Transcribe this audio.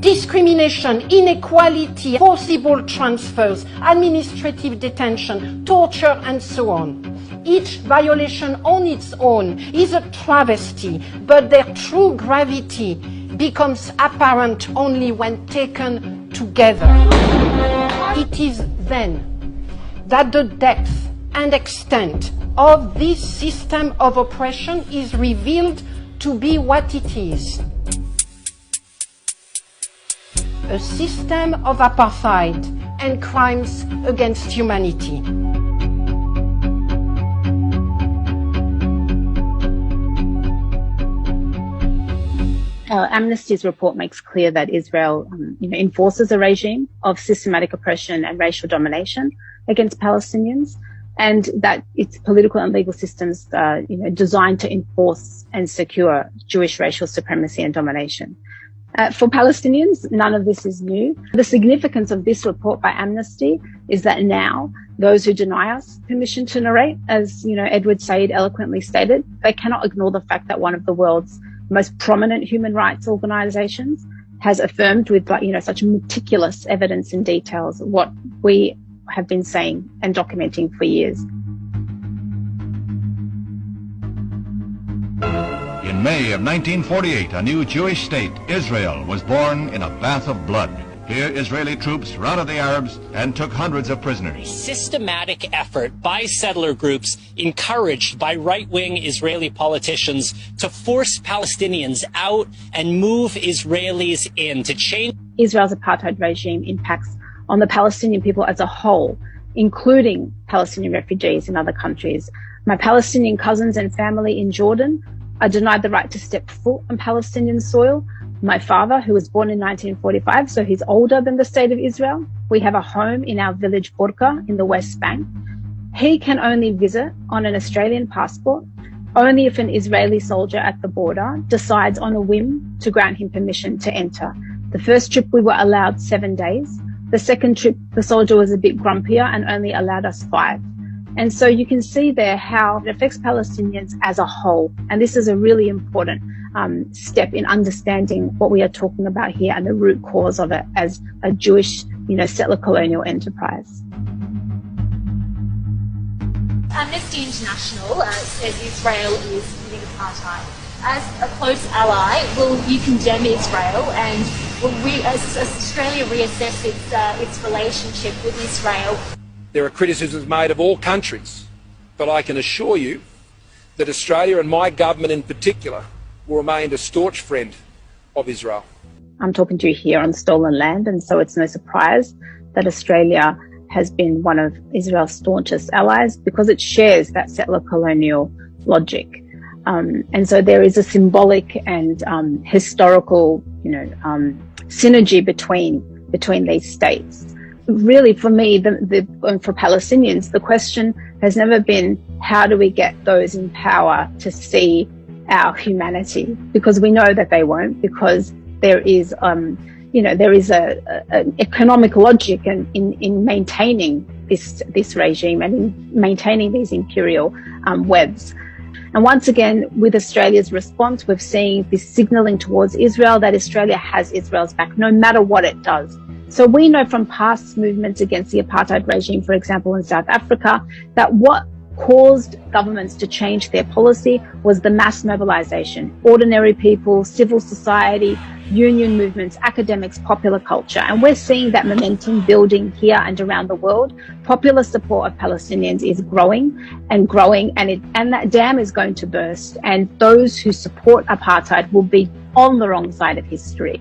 discrimination, inequality, forcible transfers, administrative detention, torture, and so on. Each violation on its own is a travesty, but their true gravity becomes apparent only when taken together. It is then that the depth and extent of this system of oppression is revealed to be what it is: a system of apartheid and crimes against humanity. Amnesty's report makes clear that Israel enforces a regime of systematic oppression and racial domination against Palestinians, and that its political and legal systems are designed to enforce and secure Jewish racial supremacy and domination. For Palestinians, none of this is new. The significance of this report by Amnesty is that now those who deny us permission to narrate, as Edward Said eloquently stated, they cannot ignore the fact that one of the world's most prominent human rights organizations has affirmed with such meticulous evidence and details what we have been saying and documenting for years. In May of 1948, a new Jewish state, Israel, was born in a bath of blood. Here, Israeli troops routed the Arabs and took hundreds of prisoners. A systematic effort by settler groups, encouraged by right-wing Israeli politicians, to force Palestinians out and move Israelis in to change. Israel's apartheid regime impacts on the Palestinian people as a whole, including Palestinian refugees in other countries. My Palestinian cousins and family in Jordan are denied the right to step foot on Palestinian soil. My father, who was born in 1945, so he's older than the state of Israel, we have a home in our village Burqa in the West Bank. He can only visit on an Australian passport only if an Israeli soldier at the border decides on a whim to grant him permission to enter. The first trip we were allowed 7 days. The second trip, the soldier was a bit grumpier and only allowed us 5. And so you can see there how it affects Palestinians as a whole. And this is a really important step in understanding what we are talking about here and the root cause of it as a Jewish, settler colonial enterprise. Amnesty International says Israel is committing apartheid. As a close ally, will you condemn Israel, and will as Australia reassess its relationship with Israel? There are criticisms made of all countries, but I can assure you that Australia and my government in particular will remain a staunch friend of Israel. I'm talking to you here on stolen land, and so it's no surprise that Australia has been one of Israel's staunchest allies because it shares that settler colonial logic. And so there is a symbolic and historical, synergy between these states. Really, for me, and for Palestinians, the question has never been how do we get those in power to see our humanity, because we know that they won't, because there is there is an economic logic in maintaining this regime and in maintaining these imperial webs. And once again, with Australia's response, we've seen this signalling towards Israel that Australia has Israel's back, no matter what it does. So we know from past movements against the apartheid regime, for example, in South Africa, that what caused governments to change their policy was the mass mobilization. Ordinary people, civil society, union movements, academics, popular culture. And we're seeing that momentum building here and around the world. Popular support of Palestinians is growing, and that dam is going to burst. And those who support apartheid will be on the wrong side of history.